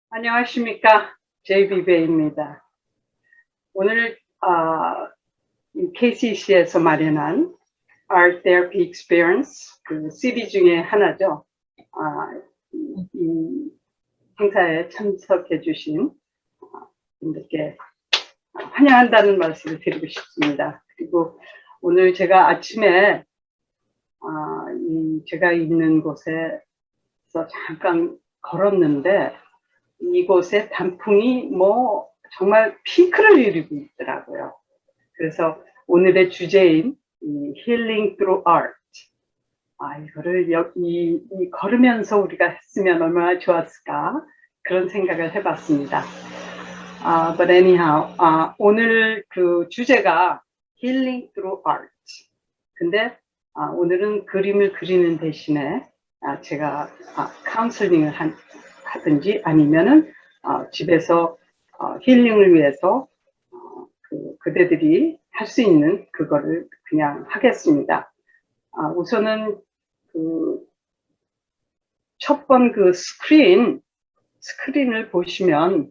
안녕하십니까. JB배입니다. 오늘 KCC에서 마련한 Art Therapy Experience 그 CD 중에 하나죠. 이 행사에 참석해 주신 분들께 환영한다는 말씀을 드리고 싶습니다. 그리고 오늘 제가 아침에 제가 있는 곳에서 잠깐 걸었는데 이곳에 단풍이 정말 피크를 이루고 있더라고요. 그래서 오늘의 주제인 Healing Through Art. 이거를 걸으면서 우리가 했으면 얼마나 좋았을까 그런 생각을 해봤습니다. But anyhow, 오늘 그 주제가 Healing Through Art. 근데 오늘은 그림을 그리는 대신에 제가 카운슬링을 하든지 아니면은 집에서 힐링을 위해서 그대들이 할 수 있는 그거를 그냥 하겠습니다. 우선은 첫 번 그 스크린을 보시면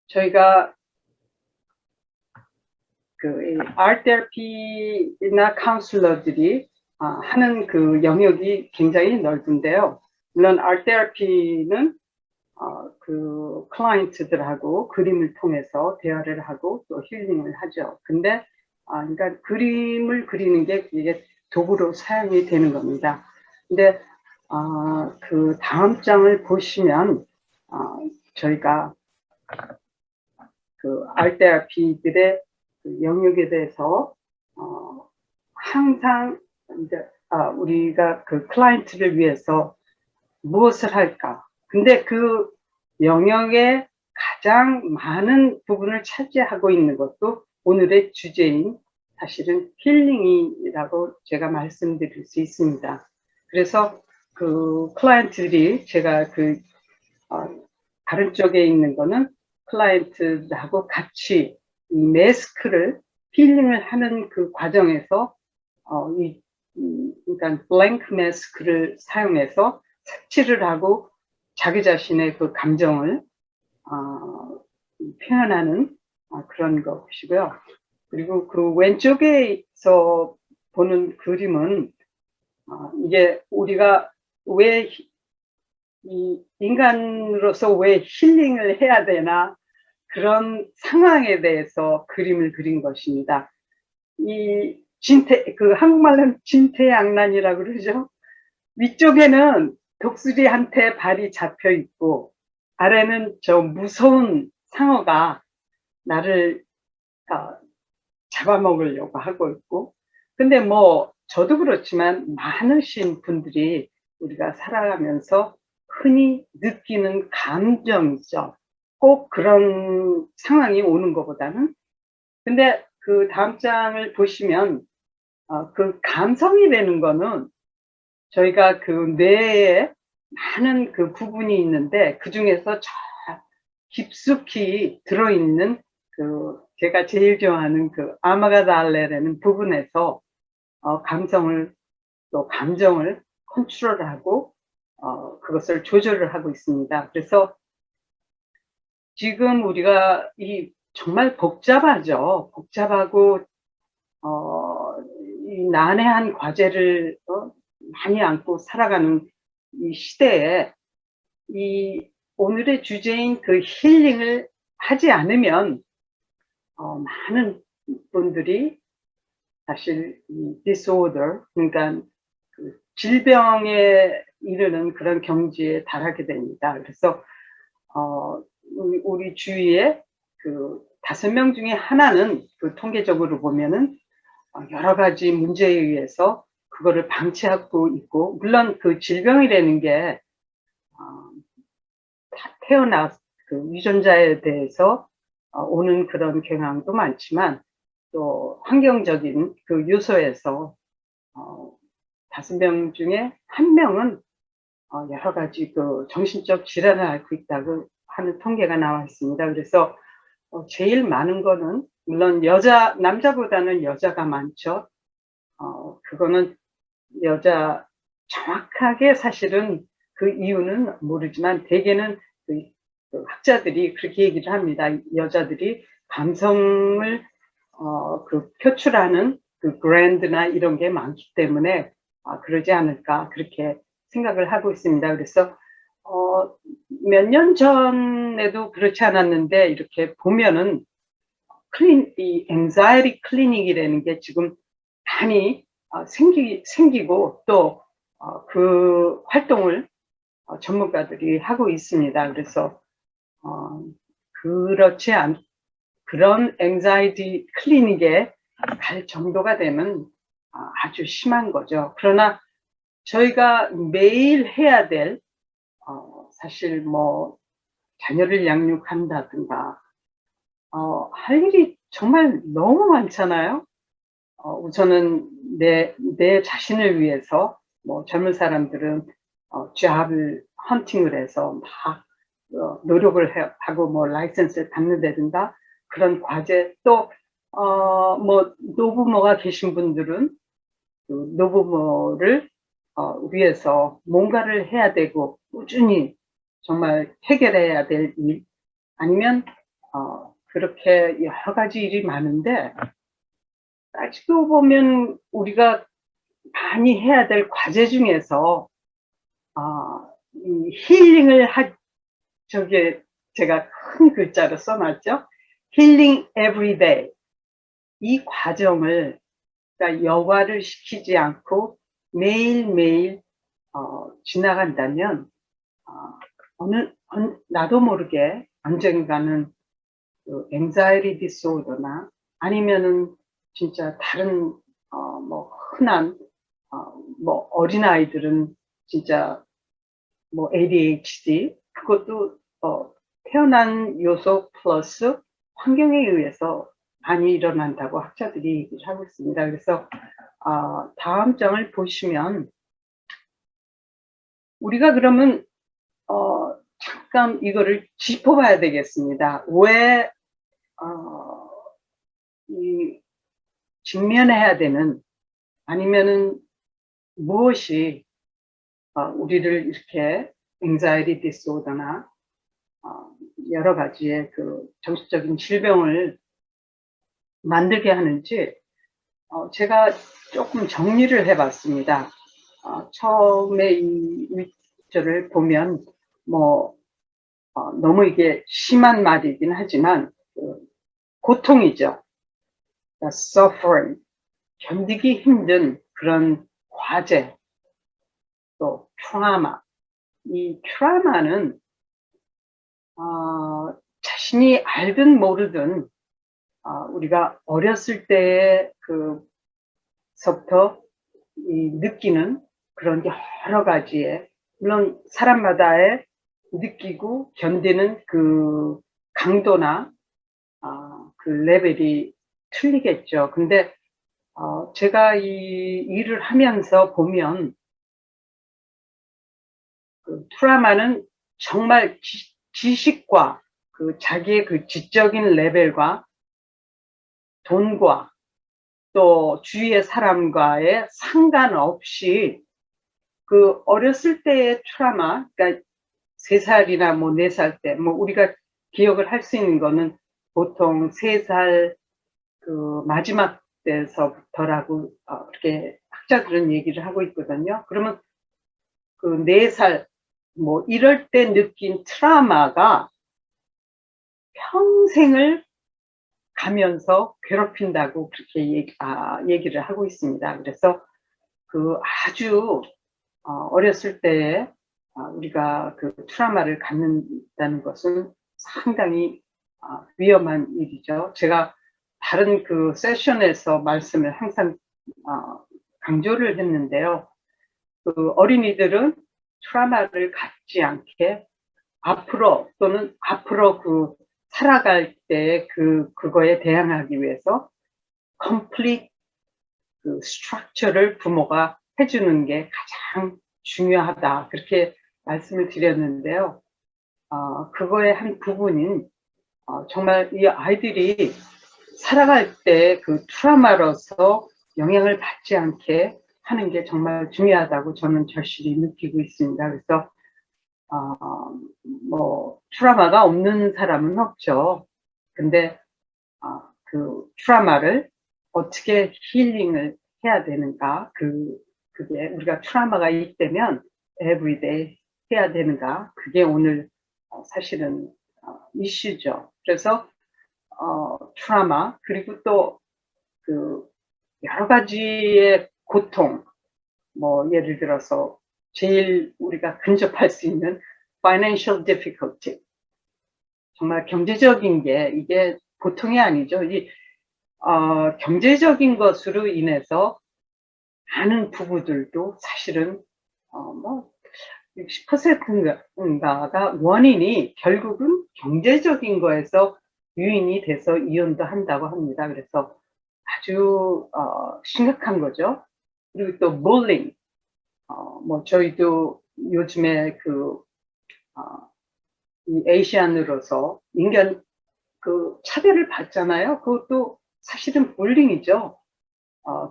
저희가 그 아트 테라피나 카운슬러들이 하는 그 영역이 굉장히 넓은데요. 물론 아트 테라피는 그 클라이언트들하고 그림을 통해서 대화를 하고 또 힐링을 하죠. 근데 그러니까 그림을 그리는 게 이게 도구로 사용이 되는 겁니다. 근데 그 다음 장을 보시면 저희가 그 아트 테라피들의 그 영역에 대해서 항상 이제 우리가 그 클라이언트를 위해서 무엇을 할까? 근데 그 영역의 가장 많은 부분을 차지하고 있는 것도 오늘의 주제인 사실은 힐링이라고 제가 말씀드릴 수 있습니다. 그래서 그 클라이언트들이 제가 다른 쪽에 있는 거는 클라이언트하고 같이 이 마스크를 힐링을 하는 그 과정에서 그러니까 블랭크 마스크를 사용해서 색칠을 하고 자기 자신의 그 감정을 표현하는 그런 것이고요. 그리고 그 왼쪽에서 보는 그림은 이게 우리가 왜 인간으로서 왜 힐링을 해야 되나 그런 상황에 대해서 그림을 그린 것입니다. 그 한국말로는 진퇴양난이라고 그러죠. 위쪽에는 독수리한테 발이 잡혀 있고 아래는 저 무서운 상어가 나를 잡아먹으려고 하고 있고, 근데 저도 그렇지만 많으신 분들이 우리가 살아가면서 흔히 느끼는 감정이죠. 꼭 그런 상황이 오는 것보다는. 근데 그 다음 장을 보시면 그 감성이라는 거는 저희가 그 뇌에 많은 그 부분이 있는데 그 중에서 깊숙이 들어있는 제가 제일 좋아하는 그 아마가달레라는 부분에서 감성을 또 감정을 컨트롤하고 그것을 조절을 하고 있습니다. 그래서 지금 우리가 정말 복잡하죠. 복잡하고 이 난해한 과제를 많이 안고 살아가는 이 시대에 오늘의 주제인 그 힐링을 하지 않으면 많은 분들이 사실 이 disorder, 그러니까 그 질병에 이르는 그런 경지에 달하게 됩니다. 그래서 우리 주위에 그 5명 중에 하나는 그 통계적으로 보면은 여러 가지 문제에 의해서 그거를 방치하고 있고, 물론 그 질병이라는 게 그 유전자에 대해서 오는 그런 경향도 많지만 또 환경적인 그 요소에서 5명 중에 1명은 여러 가지 그 정신적 질환을 앓고 있다고 하는 통계가 나와 있습니다. 그래서 제일 많은 거는 물론 남자보다는 여자가 많죠. 그거는 정확하게 사실은 그 이유는 모르지만 대개는 그 학자들이 그렇게 얘기를 합니다. 여자들이 감성을 그 표출하는 그 브랜드나 이런 게 많기 때문에 그러지 않을까 그렇게 생각을 하고 있습니다. 그래서 몇 년 전에도 그렇지 않았는데 이렇게 보면은 이 anxiety 클리닉이라는 게 지금 많이 생기고 또 그 활동을 전문가들이 하고 있습니다. 그래서 그렇지 않 그런 anxiety 클리닉에 갈 정도가 되면 아주 심한 거죠. 그러나 저희가 매일 해야 될 사실 뭐 자녀를 양육한다든가 할 일이 정말 너무 많잖아요. 우선은 내 자신을 위해서 뭐 젊은 사람들은 잡을 헌팅을 해서 막 노력을 하고 뭐 라이센스를 받는다든가 그런 과제 또 뭐 노부모가 계신 분들은 그 노부모를 위해서 뭔가를 해야 되고 꾸준히 정말 해결해야 될 일 아니면 그렇게 여러 가지 일이 많은데 따지고 보면 우리가 많이 해야 될 과제 중에서 이 힐링을 저게 제가 큰 글자로 써놨죠. 힐링 에브리데이. 이 과정을 그러니까 여과를 시키지 않고 매일매일 지나간다면 나도 모르게 언젠가는 그 anxiety disorder나 아니면은 진짜 다른 뭐 흔한 뭐 어린아이들은 진짜 뭐 ADHD 그것도 태어난 요소 플러스 환경에 의해서 많이 일어난다고 학자들이 얘기를 하고 있습니다. 그래서 다음 장을 보시면 우리가 그러면 잠깐 이거를 짚어봐야 되겠습니다. 왜 이 직면해야 되는 아니면은 무엇이 우리를 이렇게 anxiety disorder나 여러 가지의 그 정신적인 질병을 만들게 하는지 제가 조금 정리를 해봤습니다. 처음에 이 위절을 보면 뭐 너무 이게 심한 말이긴 하지만 고통이죠. suffering, 견디기 힘든 그런 과제, 또 트라우마. 이 트라우마는 자신이 알든 모르든 우리가 어렸을 때에 그서부터 느끼는 그런 여러 가지의 물론 사람마다의 느끼고 견디는 그 강도나 그 레벨이 틀리겠죠. 근데 제가 이 일을 하면서 보면 그 트라우마는 정말 지식과 그 자기의 그 지적인 레벨과 돈과 또 주위의 사람과의 상관없이 그 어렸을 때의 트라우마, 그러니까 3살이나 뭐 4살 때, 뭐 우리가 기억을 할 수 있는 거는 보통 3살 그 마지막 때서부터라고 그렇게 학자들은 얘기를 하고 있거든요. 그러면 그 4살 뭐 이럴 때 느낀 트라우마가 평생을 가면서 괴롭힌다고 그렇게 얘기를 하고 있습니다. 그래서 그 아주 어렸을 때에 우리가 그 트라우마를 갖는다는 것은 상당히 위험한 일이죠. 제가 다른 그 세션에서 말씀을 항상 강조를 했는데요. 그 어린이들은 트라우마를 갖지 않게 앞으로 또는 앞으로 그 살아갈 때 그거에 대항하기 위해서 complete 그 스트럭처를 부모가 해주는 게 가장 중요하다. 그렇게 말씀을 드렸는데요. 그거의 한 부분인 정말 이 아이들이 살아갈 때 그 트라우마로서 영향을 받지 않게 하는 게 정말 중요하다고 저는 절실히 느끼고 있습니다. 그래서 뭐 트라우마가 없는 사람은 없죠. 근데 그 트라우마를 어떻게 힐링을 해야 되는가, 그게 우리가 트라우마가 있다면 everyday 해야 되는가, 그게 오늘 사실은 이슈죠. 그래서 트라우마, 그리고 또 그 여러 가지의 고통, 뭐 예를 들어서 제일 우리가 근접할 수 있는 financial difficulty, 정말 경제적인 게 이게 보통이 아니죠. 이 경제적인 것으로 인해서 많은 부부들도 사실은 뭐 60%인가가 원인이 결국은 경제적인 거에서 유인이 돼서 이혼도 한다고 합니다. 그래서 아주 심각한 거죠. 그리고 또 bullying, 뭐 저희도 요즘에 이 아시안으로서 인간 그 차별을 받잖아요. 그것도 사실은 bullying이죠.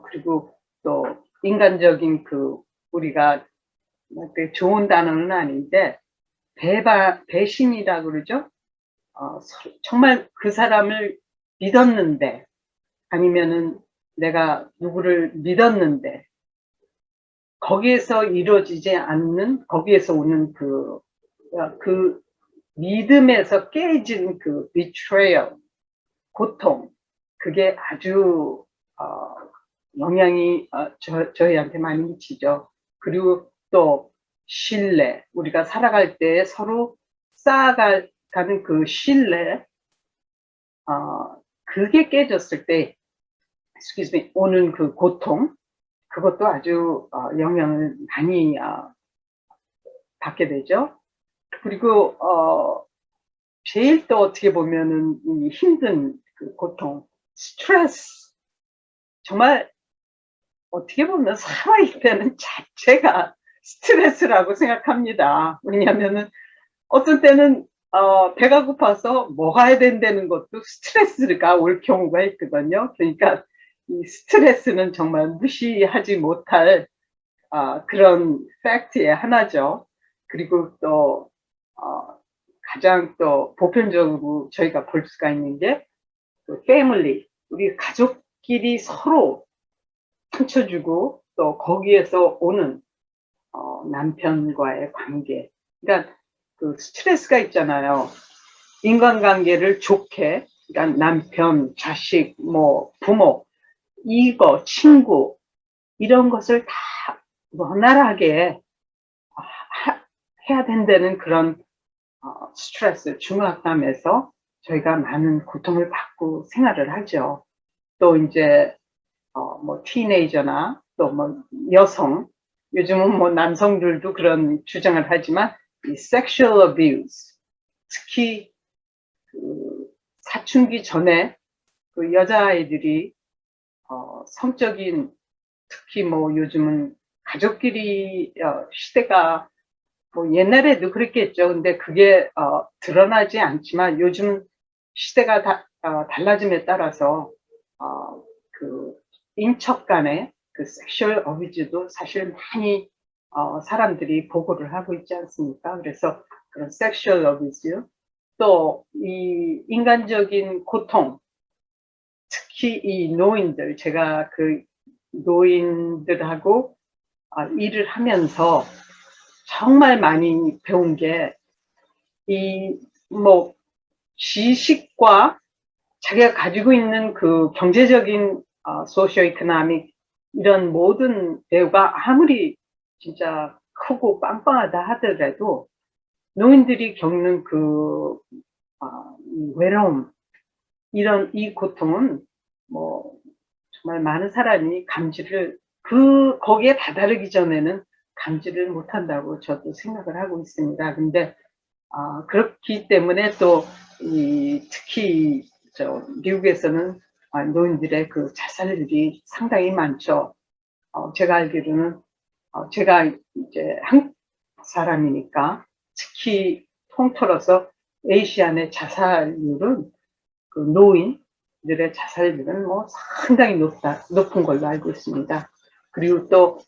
그리고 또 인간적인 우리가 좋은 단어는 아닌데 배신이라고 그러죠. 정말 그 사람을 믿었는데, 아니면은 내가 누구를 믿었는데 거기에서 이루어지지 않는, 거기에서 오는 그 믿음에서 깨진 그 betrayal, 고통, 그게 아주 영향이 저희한테 많이 미치죠. 그리고 또 신뢰, 우리가 살아갈 때 서로 쌓아가는 그 신뢰, 그게 깨졌을 때 excuse me, 오는 그 고통, 그것도 아주 영향을 많이 받게 되죠. 그리고 제일 또 어떻게 보면은 이 힘든 그 고통, 스트레스, 정말 어떻게 보면 살아있다는 자체가 스트레스라고 생각합니다. 왜냐하면은 어떤 때는 배가 고파서 먹어야 된다는 것도 스트레스가 올 경우가 있거든요. 그러니까 이 스트레스는 정말 무시하지 못할 그런 팩트의 하나죠. 그리고 또 가장 또 보편적으로 저희가 볼 수가 있는 게 그 패밀리, 우리 가족끼리 서로 상처 주고 또 거기에서 오는 남편과의 관계. 그러니까 그 스트레스가 있잖아요. 인간관계를 좋게, 그러니까 남편, 자식, 뭐 부모, 이거, 친구, 이런 것을 다 원활하게 해야 된다는 그런 스트레스, 중압감에서 저희가 많은 고통을 받고 생활을 하죠. 또 이제 뭐 티네이저나 또 뭐 여성, 요즘은 뭐 남성들도 그런 주장을 하지만 이 sexual abuse, 특히 그 사춘기 전에 그 여자아이들이 성적인, 특히 뭐 요즘은 가족끼리 시대가 뭐 옛날에도 그랬겠죠. 근데 그게 드러나지 않지만 요즘은 시대가 달라짐에 따라서 그 인척 간의 그 섹슈얼 어비즈도 사실 많이 사람들이 보고를 하고 있지 않습니까? 그래서 그런 섹슈얼 어비즈, 또 이 인간적인 고통, 특히 이 노인들, 제가 그 노인들하고 일을 하면서 정말 많이 배운 게, 이 뭐 지식과 자기가 가지고 있는 그 경제적인 소시오 이코노믹, 이런 모든 배우가 아무리 진짜 크고 빵빵하다 하더라도 노인들이 겪는 이 외로움, 이 고통은 뭐 정말 많은 사람이 거기에 다다르기 전에는 감지를 못한다고 저도 생각을 하고 있습니다. 근데 그렇기 때문에 또 특히 미국에서는 노인들의 그 자살률이 상당히 많죠. 제가 알기로는 제가 이제 한국 사람이니까 특히 통틀어서 아시안의 자살률은, 그 노인들의 자살률은 뭐 상당히 높은 걸로 알고 있습니다. 그리고 또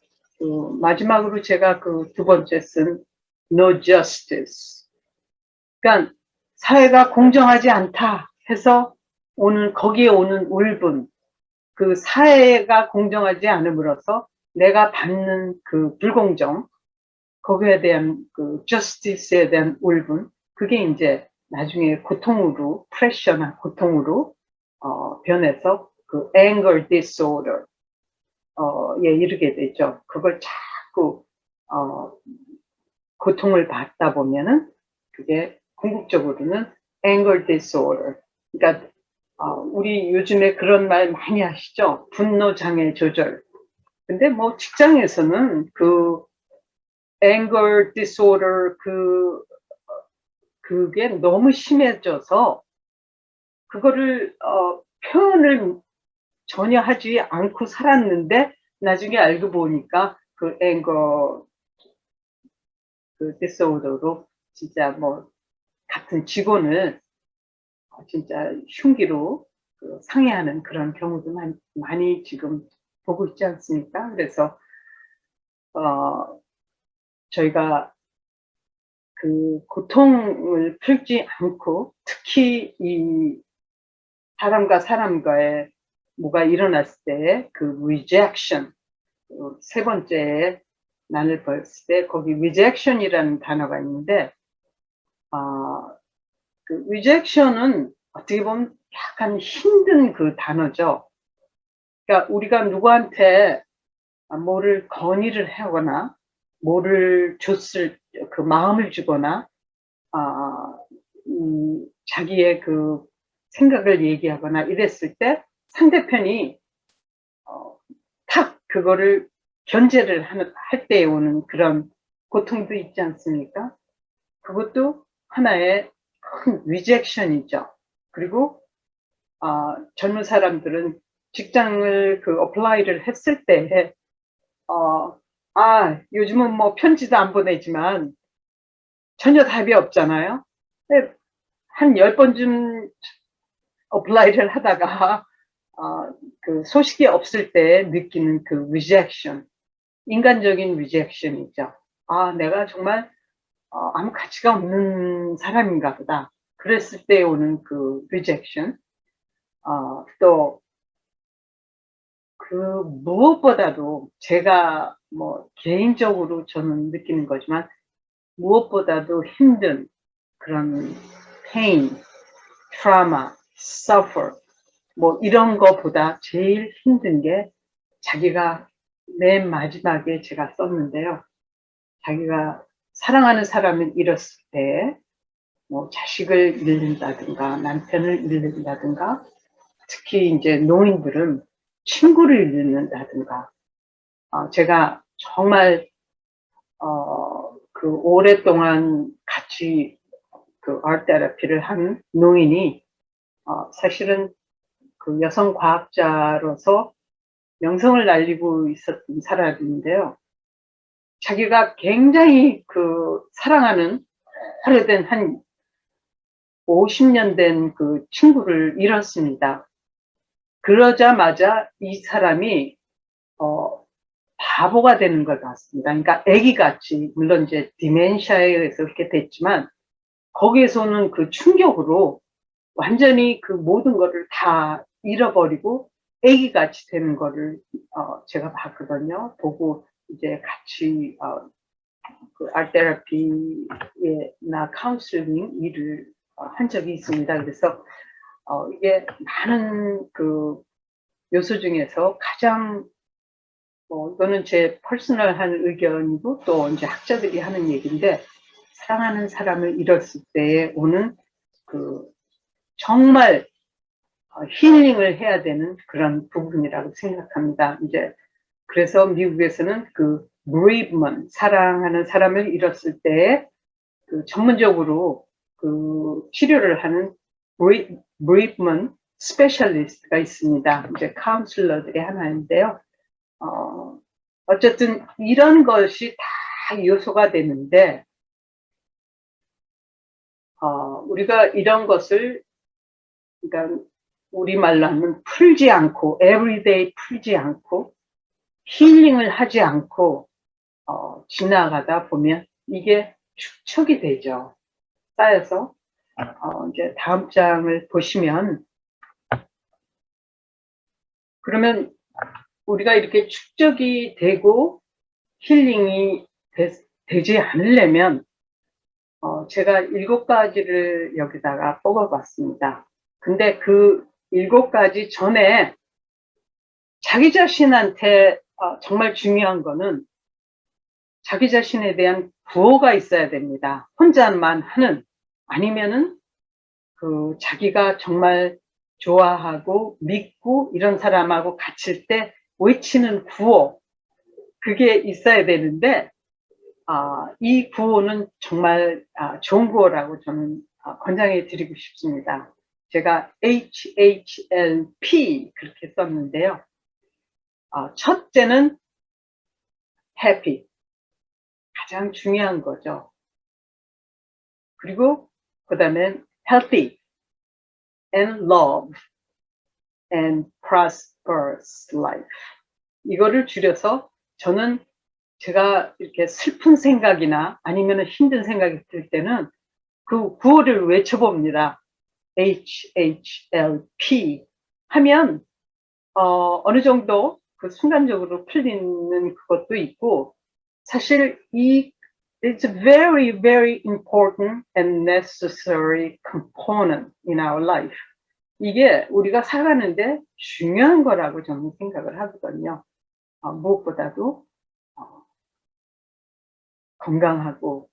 마지막으로 제가 그 두 번째 쓴 no justice. 그러니까 사회가 공정하지 않다 해서 거기에 오는 울분, 그 사회가 공정하지 않음으로써 내가 받는 그 불공정, 거기에 대한 그 justice에 대한 울분, 그게 이제 나중에 고통으로, 프레셔나 고통으로 변해서 그 anger disorder 에 이르게 되죠. 그걸 자꾸 고통을 받다 보면은 그게 궁극적으로는 anger disorder. 그러니까 우리 요즘에 그런 말 많이 하시죠. 분노 장애 조절. 근데 뭐 직장에서는 그 anger disorder 그게 너무 심해져서 그거를 표현을 전혀 하지 않고 살았는데 나중에 알고 보니까 그 anger 그 디소더로 진짜 뭐 같은 직원을 진짜 흉기로 그 상해하는 그런 경우도 많이 지금 보고 있지 않습니까? 그래서 저희가 그 고통을 풀지 않고 특히 이 사람과 사람과의 뭐가 일어났을 때 그 rejection 세 번째에 난을 벌였을 때 거기 rejection이라는 단어가 있는데 그 rejection은 어떻게 보면 약간 힘든 그 단어죠. 그러니까 우리가 누구한테 뭐를 건의를 하거나 뭐를 줬을 그 마음을 주거나 자기의 그 생각을 얘기하거나 이랬을 때 상대편이 탁 그거를 견제를 할 때에 오는 그런 고통도 있지 않습니까? 그것도 하나의 큰 리젝션이죠. 그리고 젊은 사람들은 직장을 그 어플라이를 했을 때 요즘은 뭐 편지도 안 보내지만 전혀 답이 없잖아요. 한 10번쯤 어플라이를 하다가 그 소식이 없을 때 느끼는 그 rejection, 인간적인 rejection이죠. 내가 정말 아무 가치가 없는 사람인가 보다. 그랬을 때 오는 그 rejection. 또 그 무엇보다도 제가 뭐 개인적으로 저는 느끼는 거지만 무엇보다도 힘든 그런 pain, trauma, suffer 뭐 이런 거보다 제일 힘든 게 자기가 맨 마지막에 제가 썼는데요. 자기가 사랑하는 사람을 잃었을 때 뭐 자식을 잃는다든가 남편을 잃는다든가 특히 이제 노인들은 친구를 잃는다든가 제가 정말 그 오랫동안 같이 그 아트 테라피를 한 노인이 사실은 그 여성 과학자로서 명성을 날리고 있었던 사람인데요. 자기가 굉장히 그 사랑하는 오래된 한 50년 된 그 친구를 잃었습니다. 그러자마자 이 사람이 바보가 되는 것 같습니다. 그러니까 아기같이 물론 이제 디멘시아에 의해서 그렇게 됐지만 거기에서는 그 충격으로 완전히 그 모든 거를 다 잃어버리고 아기같이 되는 거를 제가 봤거든요. 보고 이제 같이 그 아트테라피나 카운슬링 일을 한 적이 있습니다. 그래서 이게 많은 그 요소 중에서 가장 이거는 제 퍼스널한 의견이고 또 이제 학자들이 하는 얘기인데 사랑하는 사람을 잃었을 때에 오는 그 정말 힐링을 해야 되는 그런 부분이라고 생각합니다. 이제 그래서 미국에서는 그 bereavement, 사랑하는 사람을 잃었을 때 그 전문적으로 그 치료를 하는 bereavement 스페셜리스트가 있습니다. 이제 카운슬러들이 하나인데요. 어쨌든 이런 것이 다 요소가 되는데 우리가 이런 것을 그러니까 우리말로 하면 풀지 않고 everyday 풀지 않고 힐링을 하지 않고 지나가다 보면 이게 축적이 되죠. 쌓여서. 이제 다음 장을 보시면, 그러면 우리가 이렇게 축적이 되고 힐링이 되지 않으려면, 제가 7가지를 여기다가 뽑아봤습니다. 근데 그 7가지 전에 자기 자신한테 정말 중요한 거는 자기 자신에 대한 구호가 있어야 됩니다. 혼자만 하는, 아니면은 그 자기가 정말 좋아하고 믿고 이런 사람하고 갇힐 때 외치는 구호, 그게 있어야 되는데, 이 구호는 정말 좋은 구호라고 저는 권장해 드리고 싶습니다. 제가 HHLP 그렇게 썼는데요. 첫째는 happy, 가장 중요한 거죠. 그리고 그 다음엔 healthy and love and prosperous life. 이거를 줄여서 저는 제가 이렇게 슬픈 생각이나 아니면 힘든 생각이 들 때는 그 구호를 외쳐봅니다. HHLP 하면 어느 정도 그 순간적으로 풀리는 그것도 있고, 사실 it's a very, very important and necessary component in our life. 이게 우리가 살아가는데 중요한 거라고 저는 생각을 하거든요. 무엇보다도 건강하고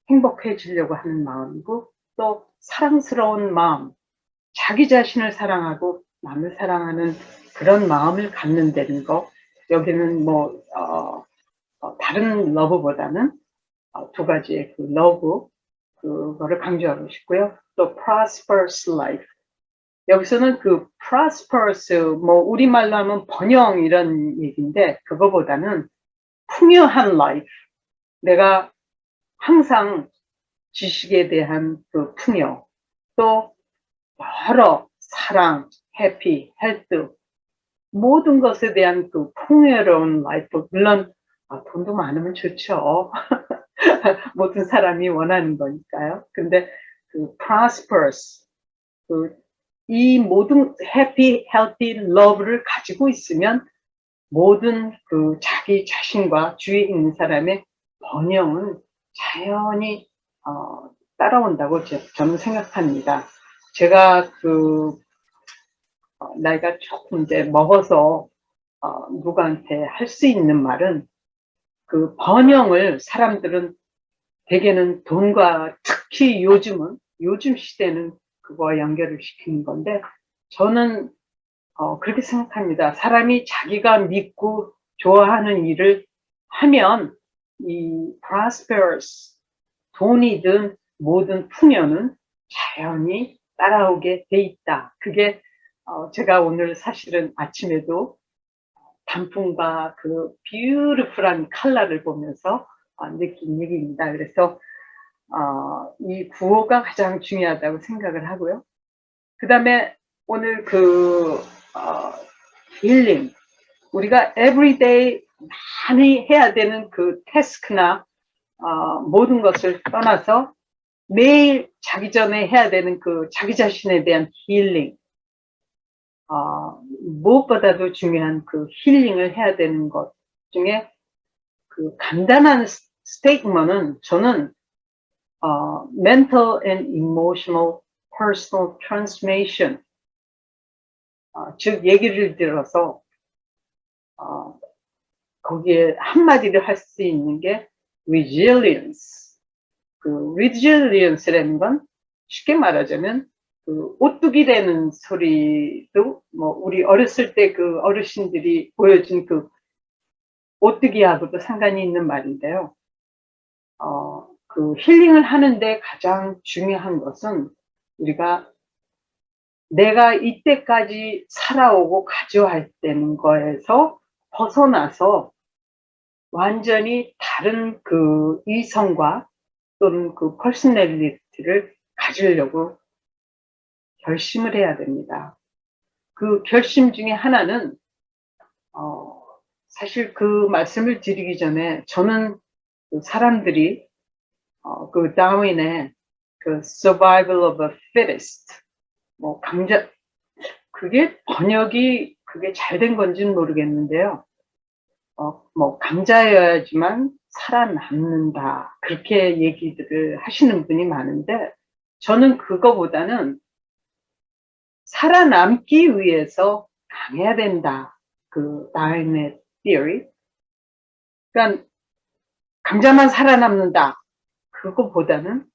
행복해지려고 하는 마음이고, 또 사랑스러운 마음, 자기 자신을 사랑하고 남을 사랑하는 그런 마음을 갖는다는 거, 여기는 뭐 다른 러브보다는 2가지의 그 러브, 그거를 강조하고 싶고요. 또 prosperous life, 여기서는 그 prosperous, 뭐 우리말로 하면 번영 이런 얘기인데, 그거보다는 풍요한 life, 내가 항상 지식에 대한 그 풍요, 또 여러 사랑, 해피, 헬스, 모든 것에 대한 그 풍요로운 라이프. 물론 돈도 많으면 좋죠. 모든 사람이 원하는 거니까요. 근데 그 prosperous, 이 모든 happy, healthy, love를 가지고 있으면 모든 그 자기 자신과 주위에 있는 사람의 번영은 자연히 따라온다고 저는 생각합니다. 제가 나이가 조금 이제 먹어서 누구한테 할 수 있는 말은, 그 번영을 사람들은 대개는 돈과, 특히 요즘 시대는 그거와 연결을 시키는 건데, 저는 그렇게 생각합니다. 사람이 자기가 믿고 좋아하는 일을 하면 이 prosperous, 돈이든 모든 풍요는 자연히 따라오게 돼 있다. 그게 제가 오늘 사실은 아침에도 단풍과 그 뷰티풀한 컬러를 보면서 느낀 얘기입니다. 그래서 이 구호가 가장 중요하다고 생각을 하고요. 그 다음에 오늘 힐링, 우리가 everyday 많이 해야 되는 그 태스크나 모든 것을 떠나서 매일 자기 전에 해야 되는 그 자기 자신에 대한 힐링, 무엇보다도 중요한 그 힐링을 해야 되는 것 중에 그 간단한 스테이트먼은, 저는 mental and emotional personal transformation, 즉 얘기를 들어서 거기에 한마디로 할 수 있는 게 resilience. 그 resilience라는 건 쉽게 말하자면 그 오뚜기라는 소리도, 뭐 우리 어렸을 때 그 어르신들이 보여준 그 오뚜기하고도 상관이 있는 말인데요. 그 힐링을 하는데 가장 중요한 것은, 우리가 내가 이때까지 살아오고 가져왔다는 거에서 벗어나서 완전히 다른 그 이성과 또는 그 퍼스널리티를 가지려고 결심을 해야 됩니다. 그 결심 중에 하나는 사실 그 말씀을 드리기 전에, 저는 그 사람들이 그 다윈의 그 survival of the fittest, 뭐 그게 번역이 그게 잘 된 건지는 모르겠는데요. 뭐 강자여야지만 살아남는다, 그렇게 얘기들을 하시는 분이 많은데, 저는 그거보다는 살아남기 위해서 강해야 된다, 그 다윈의 theory. 그러니까 강자만 살아남는다, 그거보다는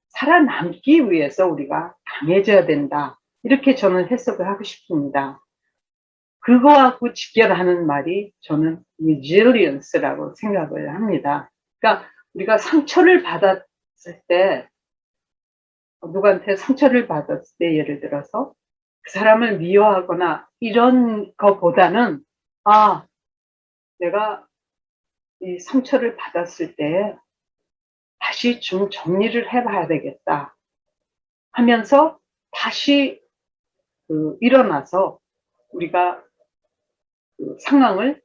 살아남기 위해서 우리가 강해져야 된다, 이렇게 저는 해석을 하고 싶습니다. 그거하고 직결하는 말이 저는 resilience라고 생각을 합니다. 그러니까 우리가 상처를 받았을 때, 누구한테 상처를 받았을 때, 예를 들어서 그 사람을 미워하거나 이런 거보다는, 내가 이 상처를 받았을 때 다시 좀 정리를 해봐야 되겠다 하면서 다시 일어나서 우리가 그 상황을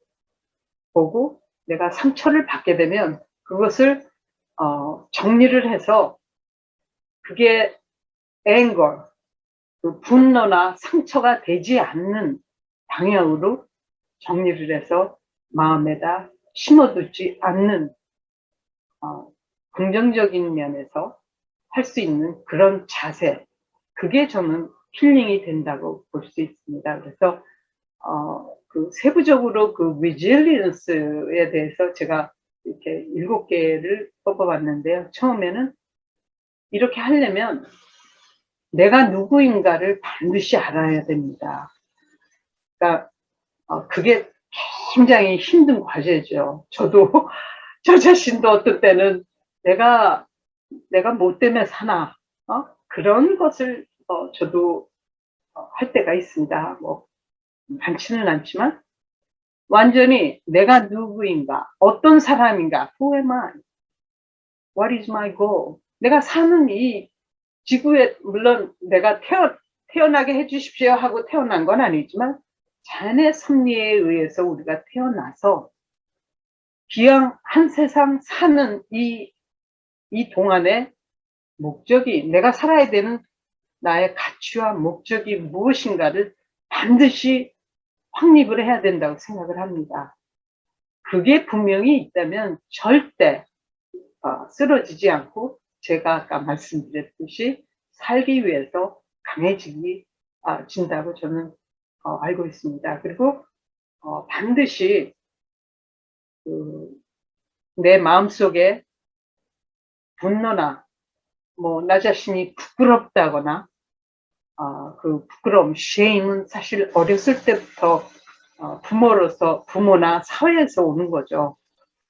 보고, 내가 상처를 받게 되면 그것을 정리를 해서, 그게 anger, 그 분노나 상처가 되지 않는 방향으로 정리를 해서 마음에다 심어두지 않는, 긍정적인 면에서 할 수 있는 그런 자세, 그게 저는 힐링이 된다고 볼 수 있습니다. 그래서 그 세부적으로 그 resilience에 대해서 제가 이렇게 7개를 뽑아봤는데요. 처음에는 이렇게 하려면 내가 누구인가를 반드시 알아야 됩니다. 그러니까 그게 굉장히 힘든 과제죠. 저도 저 자신도 어떤 때는 내가 뭐 때문에 사나, 그런 것을 저도 할 때가 있습니다. 뭐 많지는 않지만, 완전히 내가 누구인가, 어떤 사람인가, who am I, what is my goal, 내가 사는 이 지구에, 물론 내가 태어나게 해주십시오 하고 태어난 건 아니지만, 자연의 섭리에 의해서 우리가 태어나서 기왕 한 세상 사는 이 동안에 목적이, 내가 살아야 되는 나의 가치와 목적이 무엇인가를 반드시 확립을 해야 된다고 생각을 합니다. 그게 분명히 있다면 절대 쓰러지지 않고, 제가 아까 말씀드렸듯이 살기 위해서 진다고 저는 알고 있습니다. 그리고 반드시 내 마음속에 분노나 뭐 나 자신이 부끄럽다거나, 그 부끄러움, shame은 사실 어렸을 때부터 부모나 사회에서 오는 거죠.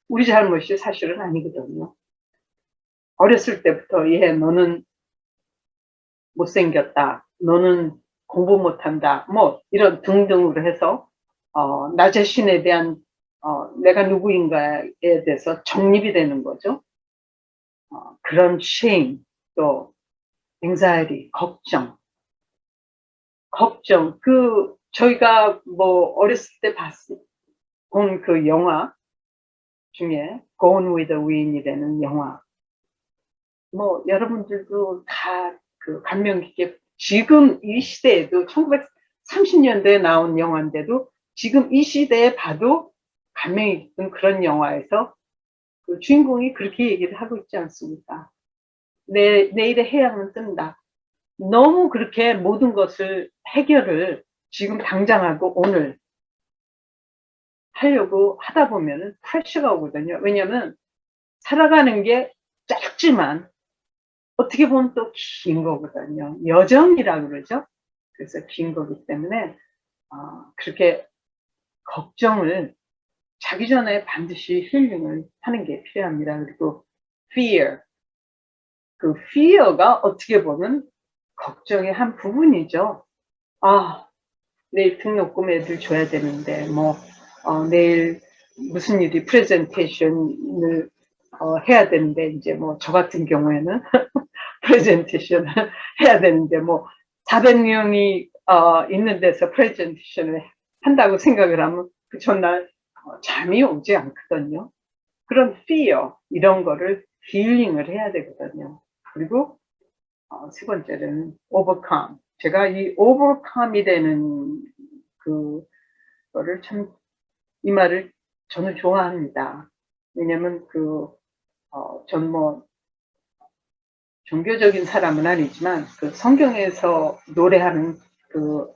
우리 잘못이 사실은 아니거든요. 어렸을 때부터 너는 못생겼다, 너는 공부 못한다, 뭐 이런 등등으로 해서 나 자신에 대한 내가 누구인가에 대해서 정립이 되는 거죠. 그런 shame, 또 anxiety, 걱정, 저희가 뭐 어렸을 때 본 그 영화 중에 Gone with the Wind이라는 영화, 뭐 여러분들도 다 그 감명 깊게, 지금 이 시대에도 1930년대에 나온 영화인데도 지금 이 시대에 봐도 감명이 깊은 그런 영화에서 그 주인공이 그렇게 얘기를 하고 있지 않습니까? 내일의 해양은 뜬다. 너무 그렇게 모든 것을 해결을 지금 당장하고 오늘 하려고 하다 보면은 프레셔가 오거든요. 왜냐하면 살아가는 게 짧지만 어떻게 보면 또 긴 거거든요. 여정이라고 그러죠. 그래서 긴 거기 때문에 그렇게 걱정을 자기 전에 반드시 힐링을 하는 게 필요합니다. 그리고 fear, 그 fear가 어떻게 보면 걱정의 한 부분이죠. 내일 등록금 애들 줘야 되는데, 뭐 내일 무슨 일이 프레젠테이션을 해야 되는데, 이제 뭐 저 같은 경우에는 프레젠테이션을 해야 되는데, 뭐 400명이 있는 데서 프레젠테이션을 한다고 생각을 하면 그 전날 잠이 오지 않거든요. 그런 fear 이런 거를 힐링을 해야 되거든요. 그리고 세 번째는 overcome. 제가 이 overcome이 되는 그거를 참 이 말을 저는 좋아합니다. 왜냐면 전 뭐 종교적인 사람은 아니지만 그 성경에서 노래하는 그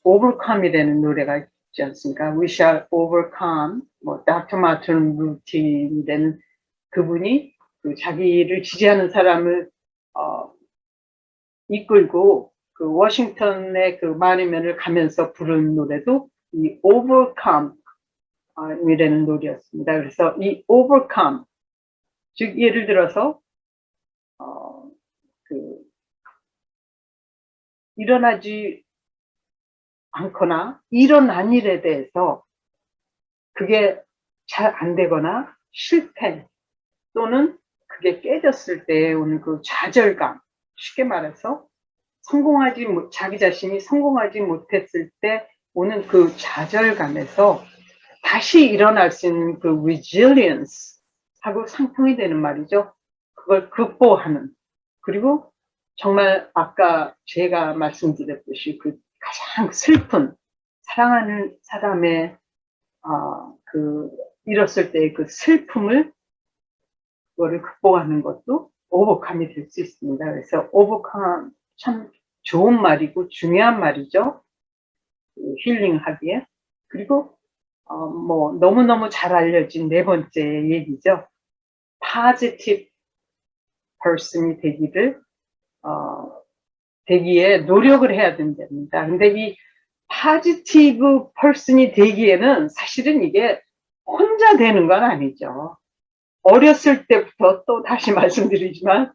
overcome이 되는 노래가 있지 않습니까? We shall overcome. 뭐 닥터 마틴 루틴이 되는 그분이 그 자기를 지지하는 사람을 이끌고 그 워싱턴의 그 마니면을 가면서 부른 노래도 이 overcome 이라는 노래였습니다. 그래서 이 overcome, 즉 예를 들어서 그 일어나지 않거나 일어난 일에 대해서 그게 잘 안 되거나 실패 또는 그게 깨졌을 때 오는 그 좌절감, 쉽게 말해서 자기 자신이 성공하지 못했을 때 오는 그 좌절감에서 다시 일어날 수 있는 그 resilience 하고 상통이 되는 말이죠. 그걸 극복하는. 그리고 정말 아까 제가 말씀드렸듯이 그 가장 슬픈 사랑하는 사람의 잃었을 때의 그 슬픔을 그거를 극복하는 것도 오버컴이 될 수 있습니다. 그래서 오버컴 참 좋은 말이고 중요한 말이죠. 힐링하기에. 그리고 뭐 너무너무 잘 알려진 네 번째 얘기죠. positive person이 되기에 노력을 해야 된답니다. 근데 이 positive person이 되기에는 사실은 이게 혼자 되는 건 아니죠. 어렸을 때부터 또 다시 말씀드리지만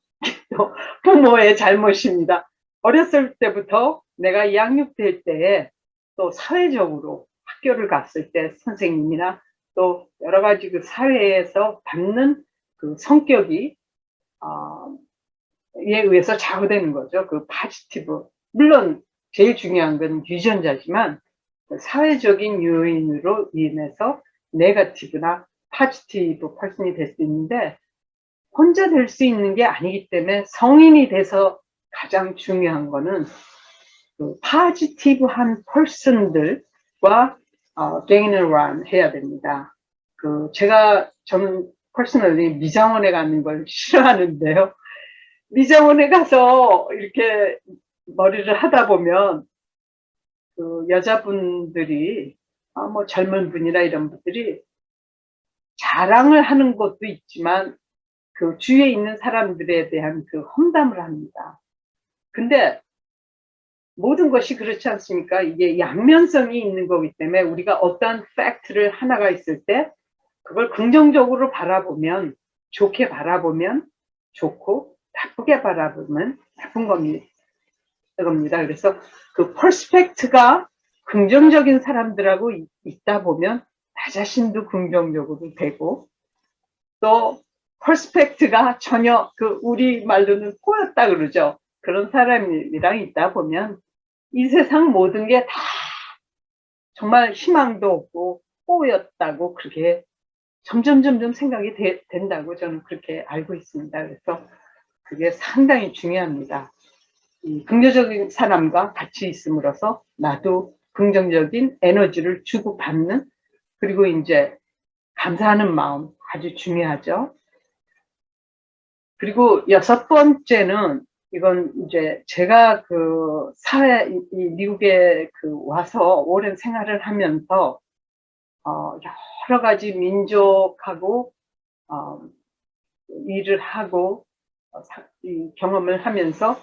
또 부모의 잘못입니다. 어렸을 때부터 내가 양육될 때에 또 사회적으로 학교를 갔을 때 선생님이나 또 여러 가지 그 사회에서 받는 그 성격이 에 의해서 좌우되는 거죠. 그 파지티브. 물론 제일 중요한 건 유전자지만 사회적인 요인으로 인해서 네거티브나 파지티브 퍼슨이 될 수 있는데 혼자 될 수 있는 게 아니기 때문에 성인이 돼서 가장 중요한 거는 그 파지티브한 퍼슨들과 gain and run 해야 됩니다. 저는 퍼스널리 미장원에 가는 걸 싫어하는데요. 미장원에 가서 이렇게 머리를 하다 보면 그 여자분들이 뭐 젊은 분이나 이런 분들이 자랑을 하는 것도 있지만 그 주위에 있는 사람들에 대한 그 험담을 합니다. 근데 모든 것이 그렇지 않습니까? 이게 양면성이 있는 거기 때문에 우리가 어떤 팩트를 하나가 있을 때 그걸 긍정적으로 바라보면 좋게 바라보면 좋고 나쁘게 바라보면 나쁜 겁니다. 그래서 그 퍼스펙트가 긍정적인 사람들하고 있다 보면 나 자신도 긍정적으로 되고 또 퍼스펙트가 전혀 그 우리 말로는 꼬였다 그러죠. 그런 사람이랑 있다 보면 이 세상 모든 게 다 정말 희망도 없고 꼬였다고 그렇게 점점 생각이 된다고 저는 그렇게 알고 있습니다. 그래서 그게 상당히 중요합니다. 이 긍정적인 사람과 같이 있음으로써 나도 긍정적인 에너지를 주고받는 그리고 이제 감사하는 마음 아주 중요하죠. 그리고 여섯 번째는 이건 이제 제가 그 미국에 와서 오랜 생활을 하면서 여러 가지 민족하고 일을 하고 이 경험을 하면서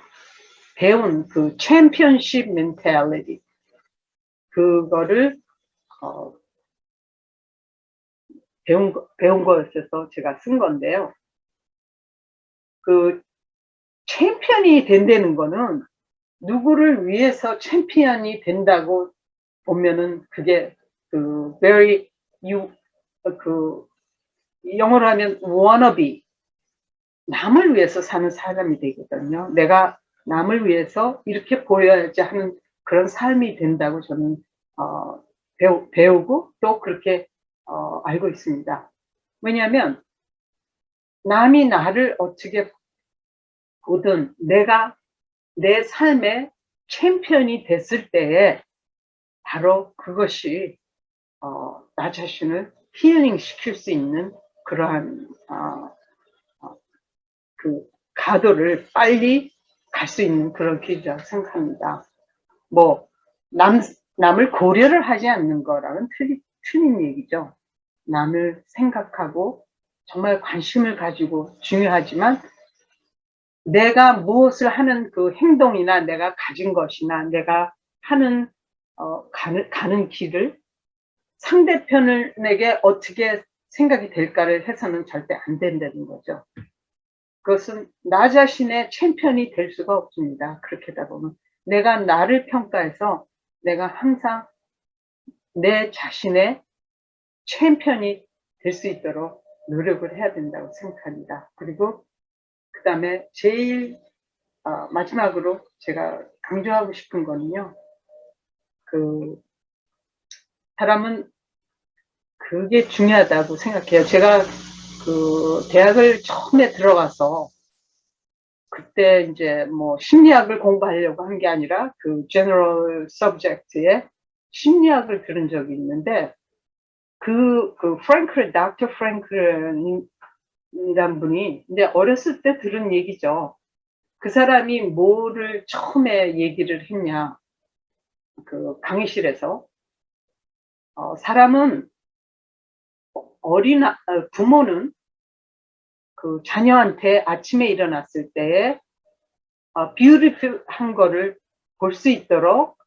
배운 그 챔피언십 멘탈리티 그거를 배운 거였어서 제가 쓴 건데요. 그 챔피언이 된다는 거는 누구를 위해서 챔피언이 된다고 보면은 그게 영어로 하면 wannabe 남을 위해서 사는 사람이 되거든요. 내가 남을 위해서 이렇게 보여야지 하는 그런 삶이 된다고 저는 배우고 또 그렇게 알고 있습니다. 왜냐하면 남이 나를 어떻게 보든 내가 내 삶의 챔피언이 됐을 때에 바로 그것이 나 자신을 힐링 시킬 수 있는 그러한 그 가도를 빨리 갈 수 있는 그런 길이라고 생각합니다. 뭐 남을 고려를 하지 않는 거랑은 틀린 얘기죠. 남을 생각하고 정말 관심을 가지고 중요하지만 내가 무엇을 하는 그 행동이나 내가 가진 것이나 내가 하는 가는 길을 상대편에게 어떻게 생각이 될까를 해서는 절대 안 된다는 거죠. 그것은 나 자신의 챔피언이 될 수가 없습니다. 그렇게 하다 보면 내가 나를 평가해서 내가 항상 내 자신의 챔피언이 될 수 있도록 노력을 해야 된다고 생각합니다. 그리고 그 다음에 제일 마지막으로 제가 강조하고 싶은 거는요. 그 사람은 그게 중요하다고 생각해요. 제가 그 대학을 처음에 들어가서 그때 이제 뭐 심리학을 공부하려고 한 게 아니라 그 general subject에 심리학을 들은 적이 있는데 닥터 프랭클이란 분이 이제 어렸을 때 들은 얘기죠. 그 사람이 뭐를 처음에 얘기를 했냐. 그 강의실에서 사람은 부모는 그 자녀한테 아침에 일어났을 때에 뷰티풀한 거를 볼 수 있도록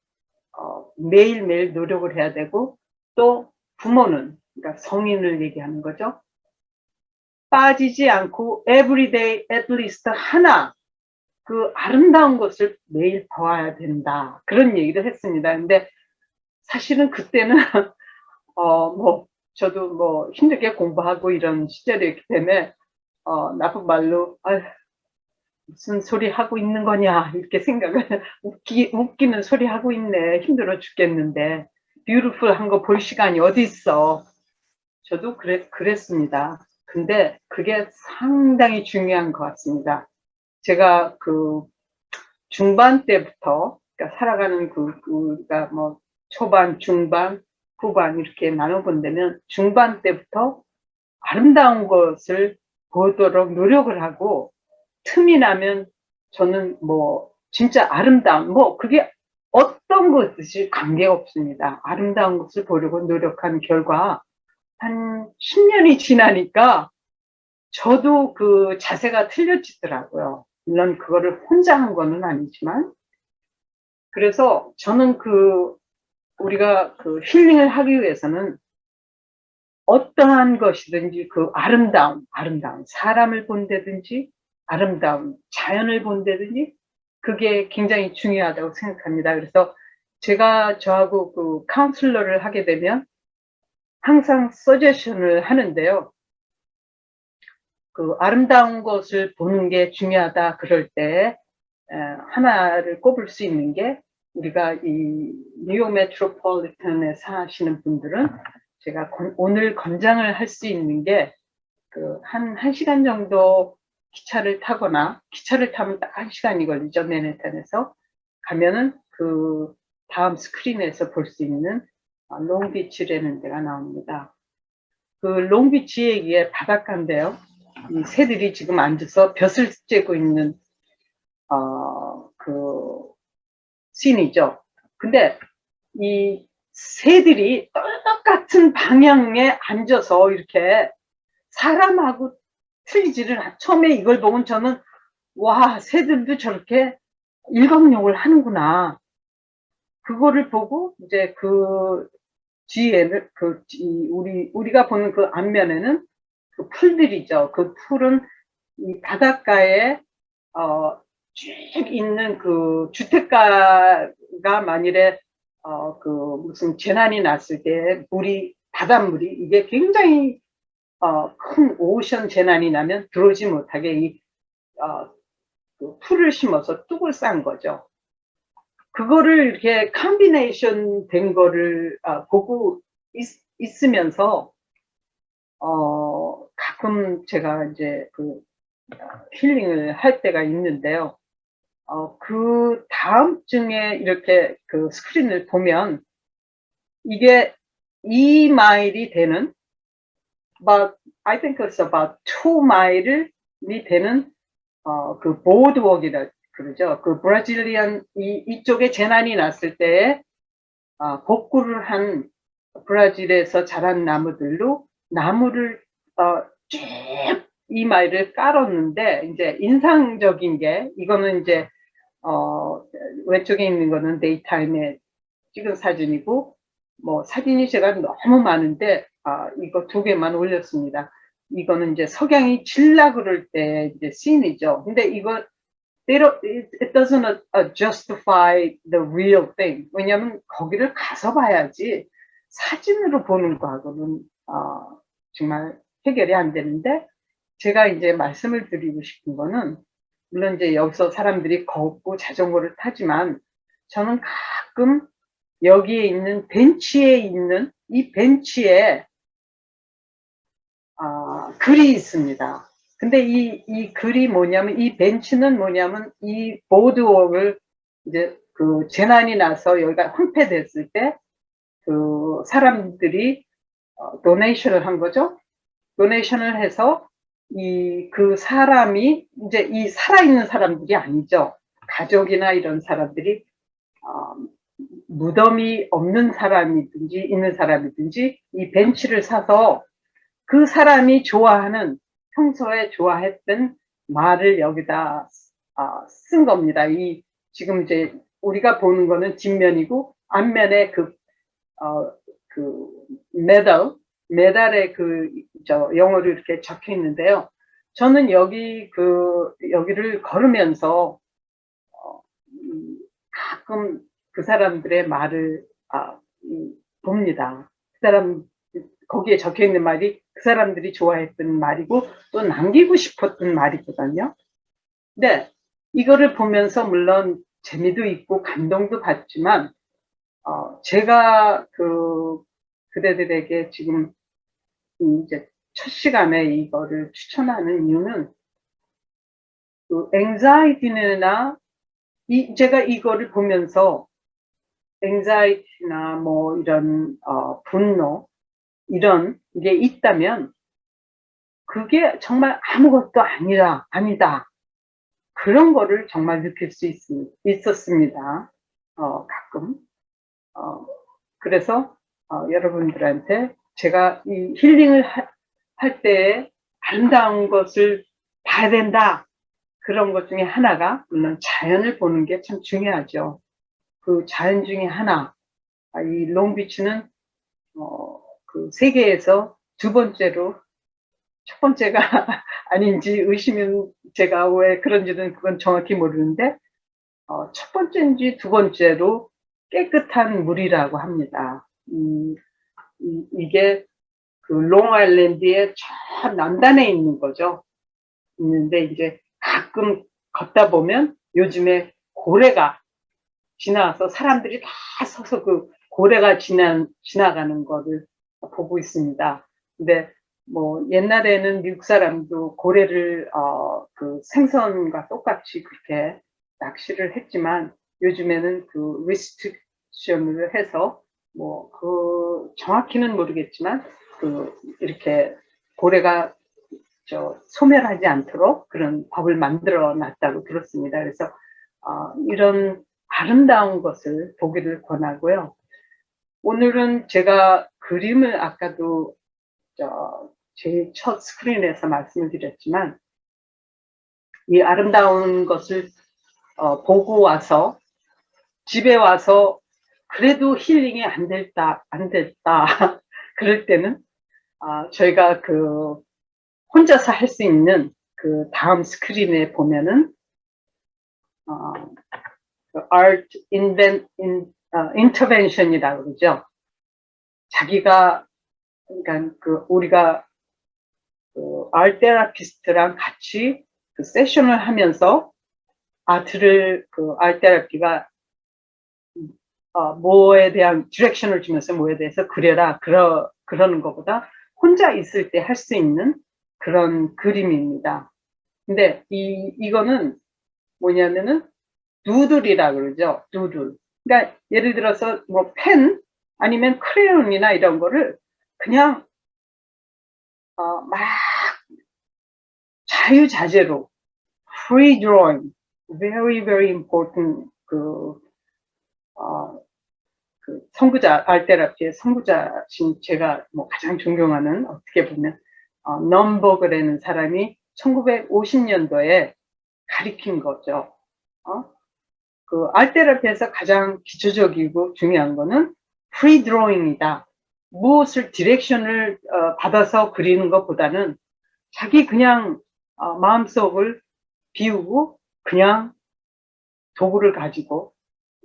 매일매일 노력을 해야 되고 또 부모는 그러니까 성인을 얘기하는 거죠. 빠지지 않고 everyday at least 하나 그 아름다운 것을 매일 보아야 된다. 그런 얘기를 했습니다. 근데 사실은 그때는 뭐 저도 뭐 힘들게 공부하고 이런 시절이었기 때문에 나쁜 말로 무슨 소리 하고 있는 거냐 이렇게 생각을 웃기는 소리 하고 있네. 힘들어 죽겠는데 뷰티풀한 거 볼 시간이 어디 있어. 저도 그랬습니다. 근데 그게 상당히 중요한 것 같습니다. 제가 그 중반 때부터 그러니까 살아가는 그러니까 뭐 초반, 중반, 후반 이렇게 나눠본다면 중반 때부터 아름다운 것을 보도록 노력을 하고 틈이 나면 저는 뭐 진짜 아름다운 뭐 그게 어떤 것이지 관계없습니다. 아름다운 것을 보려고 노력한 결과 한 10년이 지나니까 저도 그 자세가 틀려지더라고요. 물론 그거를 혼자 한 거는 아니지만 그래서 저는 우리가 그 힐링을 하기 위해서는 어떠한 것이든지 그 아름다운 사람을 본다든지 아름다운 자연을 본다든지 그게 굉장히 중요하다고 생각합니다. 그래서 제가 저하고 그 카운슬러를 하게 되면 항상 서제션을 하는데요. 그 아름다운 것을 보는 게 중요하다 그럴 때 하나를 꼽을 수 있는 게 우리가 이 뉴욕 메트로폴리탄에 사시는 분들은 제가 오늘 권장을 할 수 있는 게 그 한 1시간 정도 기차를 타거나 기차를 타면 딱 1시간이 걸리죠. 맨해튼에서 가면은 그 다음 스크린에서 볼 수 있는 롱비치라는 데가 나옵니다. 그 롱비치에 바닷가인데요. 이 새들이 지금 앉아서 벼슬 쬐고 있는 그 씬이죠. 근데 이 새들이 똑같은 방향에 앉아서 이렇게 사람하고 틀리지를 처음에 이걸 보면 저는 와 새들도 저렇게 일광욕을 하는구나. 그거를 보고 이제 그 뒤에는 우리가 보는 그 앞면에는 그 풀들이죠. 그 풀은 이 바닷가에 쭉 있는 그 주택가가 만일에 그 무슨 재난이 났을 때 바닷물이 이게 굉장히 큰 오션 재난이 나면 들어오지 못하게 그 풀을 심어서 뚝을 싼 거죠. 그거를 이렇게 컴비네이션 된 거를 보고 있으면서 가끔 제가 이제 힐링을 할 때가 있는데요. 그 다음 층에 이렇게 그 스크린을 보면 이게 2마일이 되는, about, I think it's about 2마일이 되는, 그 보드워크이라 그러죠. 그 브라질리안, 이쪽에 재난이 났을 때에, 복구를 한 브라질에서 자란 나무들로 나무를, 쭉 2마일을 깔았는데, 이제 인상적인 게, 이거는 이제, 왼쪽에 있는 거는 데이타임에 찍은 사진이고, 뭐 사진이 제가 너무 많은데 이거 2개만 올렸습니다. 이거는 이제 석양이 질라 그럴 때 이제 씬이죠. 근데 이거 it doesn't justify the real thing. 왜냐하면 거기를 가서 봐야지 사진으로 보는 거하고는 정말 해결이 안 되는데, 제가 이제 말씀을 드리고 싶은 거는, 물론 이제 여기서 사람들이 걷고 자전거를 타지만 저는 가끔 여기에 있는 벤치에 있는 이 벤치에 글이 있습니다. 근데 이 글이 뭐냐면, 이 벤치는 뭐냐면 이 보드워크를 이제 그 재난이 나서 여기가 황폐됐을 때 그 사람들이 도네이션을 한 거죠. 도네이션을 해서 그 사람이 이제 이 살아있는 사람들이 아니죠. 가족이나 이런 사람들이 무덤이 없는 사람이든지 있는 사람이든지 이 벤치를 사서 그 사람이 좋아하는, 평소에 좋아했던 말을 여기다 쓴 겁니다. 지금 이제 우리가 보는 거는 뒷면이고, 앞면에 그 메달에 영어로 이렇게 적혀 있는데요. 저는 여기를 걸으면서 가끔 그 사람들의 말을 봅니다. 거기에 적혀 있는 말이 그 사람들이 좋아했던 말이고 또 남기고 싶었던 말이거든요. 근데 이거를 보면서 물론 재미도 있고 감동도 받지만, 제가 그대들에게 지금 이제 첫 시간에 이거를 추천하는 이유는, anxiety나 제가 이거를 보면서 anxiety나 뭐 이런 분노 이런 게 있다면 그게 정말 아무것도 아니다. 그런 거를 정말 느낄 수 있었습니다. 가끔. 그래서 여러분들한테 제가 이 힐링을 할 때에 아름다운 것을 봐야 된다. 그런 것 중에 하나가, 물론 자연을 보는 게 참 중요하죠. 그 자연 중에 하나, 이 롱비치는 그 세계에서 2번째로, 첫 번째가 아닌지 의심은, 제가 왜 그런지는 그건 정확히 모르는데 첫 번째인지 2번째로 깨끗한 물이라고 합니다. 이게 그 롱아일랜드의 저 남단에 있는 거죠. 있는데 이제 가끔 걷다 보면 요즘에 고래가 지나가서 사람들이 다 서서 그 고래가 지나가는 거를 보고 있습니다. 근데 뭐 옛날에는 미국 사람도 고래를 그 생선과 똑같이 그렇게 낚시를 했지만, 요즘에는 그 리스트릭션을 해서 뭐 정확히는 모르겠지만 이렇게 고래가 소멸하지 않도록 그런 법을 만들어 놨다고 들었습니다. 그래서 이런 아름다운 것을 보기를 권하고요. 오늘은 제가 그림을 아까도 제 첫 스크린에서 말씀을 드렸지만, 이 아름다운 것을 보고 와서 집에 와서 그래도 힐링이 안 됐다 그럴 때는 저희가 혼자서 할 수 있는 그 다음 스크린에 보면은 art intervention이라고 그러죠. 자기가, 그러니까 우리가 art therapist랑 같이 세션을 하면서 art therapy가 뭐에 대한 디렉션을 주면서 뭐에 대해서 그려라, 그러는 것보다 혼자 있을 때 할 수 있는 그런 그림입니다. 근데 이거는 뭐냐면은 누들이라 그러죠. 누들. 그러니까 예를 들어서 뭐 펜 아니면 크레용이나 이런 거를 그냥 막 자유자재로 free drawing, very very important 어, 그 선구자 알테라피의 선구자신 제가 뭐 가장 존경하는 어떻게 보면 넘버그라는 사람이 1950년도에 가리킨 거죠. 그 알테라피에서 가장 기초적이고 중요한 거는 프리 드로잉이다. 무엇을 디렉션을 받아서 그리는 것보다는 자기 그냥 마음속을 비우고 그냥 도구를 가지고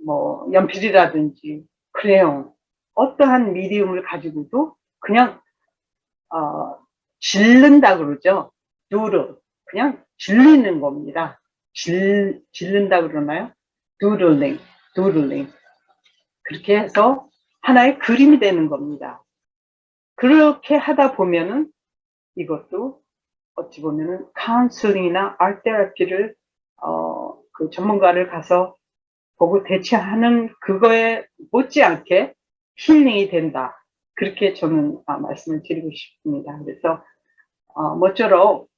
뭐 연필이라든지 크레용 어떠한 미디움을 가지고도 그냥 질른다 그러죠. 누르 그냥 질리는 겁니다. 질른다 그러나요? 두들링 그렇게 해서 하나의 그림이 되는 겁니다. 그렇게 하다 보면은 이것도 어찌 보면은 카운슬링이나 아트 테라피를 그 전문가를 가서 보고 대처하는 그거에 못지않게 힐링이 된다. 그렇게 저는 말씀을 드리고 싶습니다. 그래서 모쪼록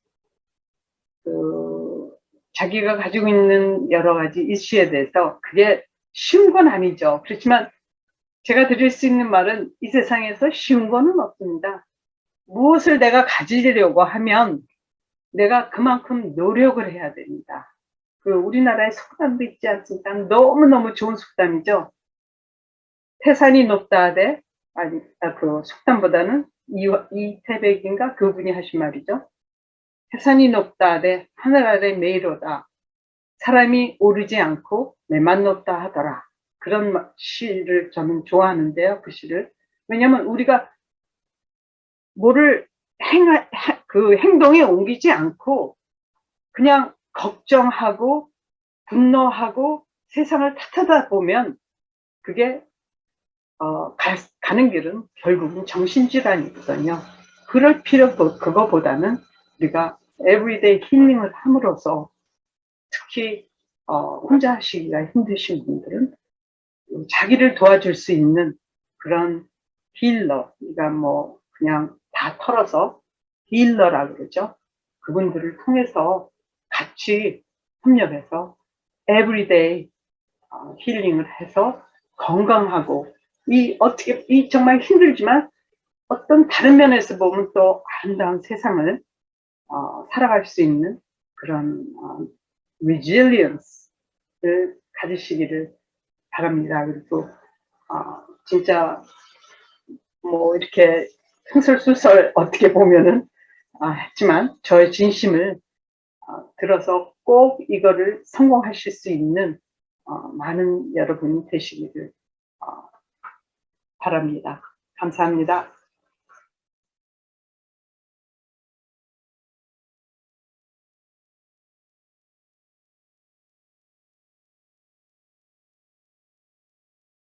그 자기가 가지고 있는 여러 가지 이슈에 대해서 그게 쉬운 건 아니죠. 그렇지만 제가 드릴 수 있는 말은 이 세상에서 쉬운 거는 없습니다. 무엇을 내가 가지려고 하면 내가 그만큼 노력을 해야 됩니다. 그 우리나라에 속담도 있지 않습니까? 너무너무 좋은 속담이죠. 태산이 높다 하되 아니 그 속담보다는 이태백인가 그분이 하신 말이죠. 태산이 높다 하되 하늘 아래 메이로다. 사람이 오르지 않고 내만 높다 하더라. 그런 시를 저는 좋아하는데요. 그 시를. 왜냐하면 우리가 뭐를 그 행동에 옮기지 않고 그냥 걱정하고 분노하고 세상을 탓하다 보면 그게 가는 길은 결국은 정신질환이거든요. 그럴 필요도 그거보다는 우리가 에브리데이 힐링을 함으로써 특히 혼자 하시기가 힘드신 분들은 자기를 도와줄 수 있는 그런 힐러, 그러니까 뭐 그냥 다 털어서 힐러라 그러죠. 그분들을 통해서 같이 협력해서 에브리데이 힐링을 해서 건강하고 이 정말 힘들지만 어떤 다른 면에서 보면 또 아름다운 세상을 살아갈 수 있는 그런 resilience를 가지시기를 바랍니다. 그리고 진짜 뭐 이렇게 흥설수설 어떻게 보면은 했지만 저의 진심을 들어서 꼭 이거를 성공하실 수 있는 많은 여러분이 되시기를 바랍니다. 감사합니다.